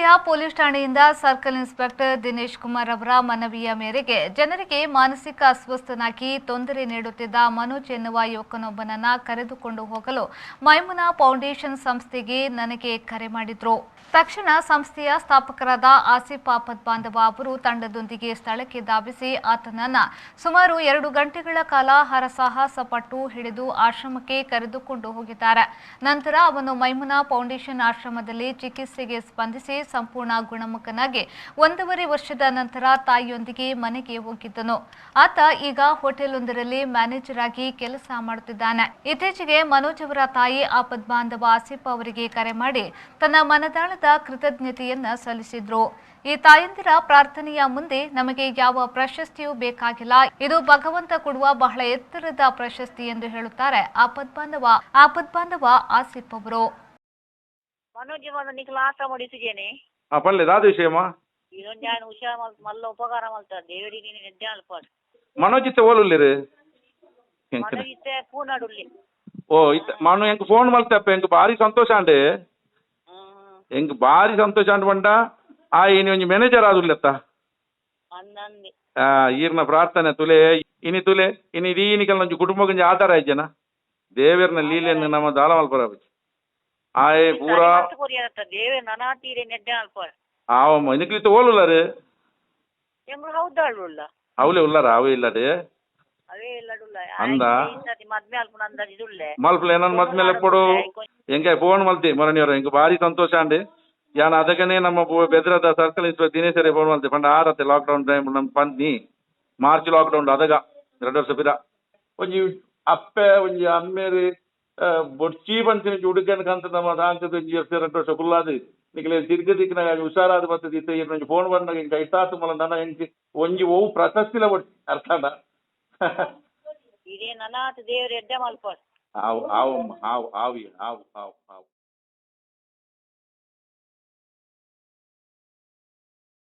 ಹೊಸಪೇಟೆಯ police ಠಾಣೆಯಿಂದ circle inspector Dinesh Kumar ಅವರ ಮನವಿಯ ಮೇರೆಗೆ ಜನರಿಗೆ ಮಾನಸಿಕ ಅಸ್ವಸ್ಥನಾಗಿ ತೊಂದರೆ ನೀಡುತ್ತಿದ್ದ ಮನೋಜ್ ಎನ್ನುವ ಯುವಕನೊಬ್ಬನನ್ನ ಕರೆದುಕೊಂಡು ಹೋಗಲು ಮೈಮುನಾ ಫೌಂಡೇಶನ್ ಸಂಸ್ಥೆಗೆ ನನಗೆ ಕರೆ ಮಾಡಿದ್ರು. ತಕ್ಷಣ ಸಂಸ್ಥೆಯ ಸ್ಥಾಪಕರಾದ ಆಸಿಫ್ ಆಪದ್ ಬಾಂಧವ ಅವರು ತಂಡದೊಂದಿಗೆ ಸ್ಥಳಕ್ಕೆ ಧಾವಿಸಿ ಆತನನ್ನ ಸುಮಾರು 2 ಗಂಟೆಗಳ ಕಾಲ ಹರಸಾಹಸ ಪಟ್ಟು ಹಿಡಿದು ಆಶ್ರಮಕ್ಕೆ ಕರೆದುಕೊಂಡು ಹೋಗಿದ್ದಾರೆ. ನಂತರ ಅವನು ಮೈಮುನಾ ಫೌಂಡೇಶನ್ ಆಶ್ರಮದಲ್ಲಿ ಚಿಕಿತ್ಸೆಗೆ ಸ್ಪಂದಿಸಿ ಸಂಪೂರ್ಣ ಗುಣಮುಖನಾಗಿ 1.5 ವರ್ಷದ ನಂತರ ತಾಯಿಯೊಂದಿಗೆ ಮನೆಗೆ ಹೋಗಿದ್ದನು. ಆತ ಈಗ ಹೋಟೆಲ್ ಒಂದರಲ್ಲಿ ಮ್ಯಾನೇಜರ್ ಆಗಿ ಕೆಲಸ ಮಾಡುತ್ತಿದ್ದಾನೆ. ಇತ್ತೀಚೆಗೆ ಮನೋಜ್ ಅವರ ತಾಯಿ ಆಪದ್ ಬಾಂಧವ ಆಸಿಫ್ ಅವರಿಗೆ ಕರೆ ಮಾಡಿ ತನ್ನ ಮನದಾಳದ ಕೃತಜ್ಞತೆಯನ್ನ ಸಲ್ಲಿಸಿದ್ರು. ಈ ತಾಯಂದಿರ ಪ್ರಾರ್ಥನೆಯ ಮುಂದೆ ನಮಗೆ ಯಾವ ಪ್ರಶಸ್ತಿಯೂ ಬೇಕಾಗಿಲ್ಲ, ಇದು ಭಗವಂತ ಕೊಡುವ ಬಹಳ ಎತ್ತರದ ಪ್ರಶಸ್ತಿ ಎಂದು ಹೇಳುತ್ತಾರೆ ಆಪದ್ ಬಾಂಧವ ಆಸಿಫ್ ಅವರು. മനോജ് വന്ന് ക്ലാസ് ಮಾಡಿಸಿದ್ದೇನೆ ಪಲ್ಲೆ ಅದು ವಿಷಯಮ್ಮ ಇದೊಂದು ನಾನು ಹುಷಾರ್ ಮಲ್ಲ ಉಪಕಾರ ಮಾಡ್ತಾರೆ ದೇವರಿಗೆ ನೀನು ಎದ್ದೆ ಅಲ್ಪ ಮನೋಜ್ ಇತ್ತೆ ಓಲುಲ್ಲಿರು ಮನೋಜ್ ಇತ್ತೆ ಪೂನಾಡುಲ್ಲಿ ಓ ಇತ್ತೆ ಮಾನು ಎಂಕ್ ಫೋನ್ ಮಲ್ತಪ್ಪ ಎಂಕ್ ಭಾರಿ ಸಂತೋಷ ಅಂಡೆ ಎಂಕ್ ಭಾರಿ ಸಂತೋಷ ಅಂಡ್ ಬಂಡ ಆ ಇನಿ ಒಂಜಿ ಮ್ಯಾನೇಜರ್ ಆದುಲ್ಲೆತ್ತ ಅಂದಂದೆ ಈರ್ನ ಪ್ರಾರ್ಥನೆ ತುಲೆ ಇನಿ ದೀನಿಕಲ್ ಒಂಜಿ ಕುಟುಂಬಕ್ಕೆ ಆಧಾರ ಆಯ್ಜನ ದೇವರನ ಲೀಲೆಯನ್ನು ನಮ್ಮ ದಾಳ ಮಲ್ಪರ ಆಯ್ ಪೂರಾ ದೇವ ನನಾತೀರೆ ನೆಡ್ಡೆ ಅಲ್ಪ ಆವಮ್ಮ ಇದಕ್ಕಿತ್ತು ಓಲುಲ್ಲಾರು ಎಂಗಳು ಹೌದಾಳುಲ್ಲ ಅವಲೇ ಉಲ್ಲಾರ ಅವೇ ಇಲ್ಲದೆ ಅವೇ ಇಲ್ಲಡುಲ್ಲ ಅಂದ ಮದ್ಮೆ ಅಲ್ಪ ಅಂದ ಇದುಲ್ಲೆ ಮಲ್ಪಲೆ ನನ್ನ ಮದ್ಮೇಲೆ ಕೊಡು ಎಂಗೆ ಫೋನ್ ಮಲ್ತಿ ಮರಣಿಯವರು ಎಂಗೆ ಭಾರಿ ಸಂತೋಷ ಅಂಡಿ ಯಾನ್ ಅದಕ್ಕನೆ ನಮ್ಮ ಬೆದ್ರದ ಸರ್ಕಲ್ ಇನ್ಸ್ಪೆಕ್ಟರ್ ದಿನೇಶರೇ ಫೋನ್ ಮಲ್ತಿ ಪಂಡ ಆರತ್ತೆ ಲಾಕ್ಡೌನ್ ಟೈಮ್ ನಮ್ ಪಂದಿ ಮಾರ್ಚ್ ಲಾಕ್ಡೌನ್ ಅದಗ 2 ವರ್ಷ ಪಿರ ಒಂಜಿ ಅಪ್ಪೆ ಒಂಜಿ ಅಮ್ಮೇರಿ ಬೊಡ್ಚಿ ಪಂಚಿನ ಹುಡುಗನ ಕಂತ ನಮ್ಮ ದಾಂಕದ 2 ವರ್ಷ ಕುಲ್ಲಾದು ನಿಖಲೆ ತಿರ್ಗ ದಿಕ್ಕಿನಾಗ ಹುಷಾರಾದ ಬರ್ತದೆ ಇತ್ತ ನಂಗೆ ಫೋನ್ ಬಂದಾಗ ಹಿಂಗೆ ಐತಾತು ಮಲ ನನ್ನ ಹೆಂಗೆ ಒಂಜಿ ಓವು ಪ್ರಶಸ್ತಿಲ ಒಟ್ಟು ಅರ್ಥಾಡ ಇದೇ ನನಾತ್ ದೇವ್ರ ಎಡ್ಡೆ ಮಲ್ಪ ಆವು ಆವು ಆವು ಆವು ಆವು ಆವು ಆವು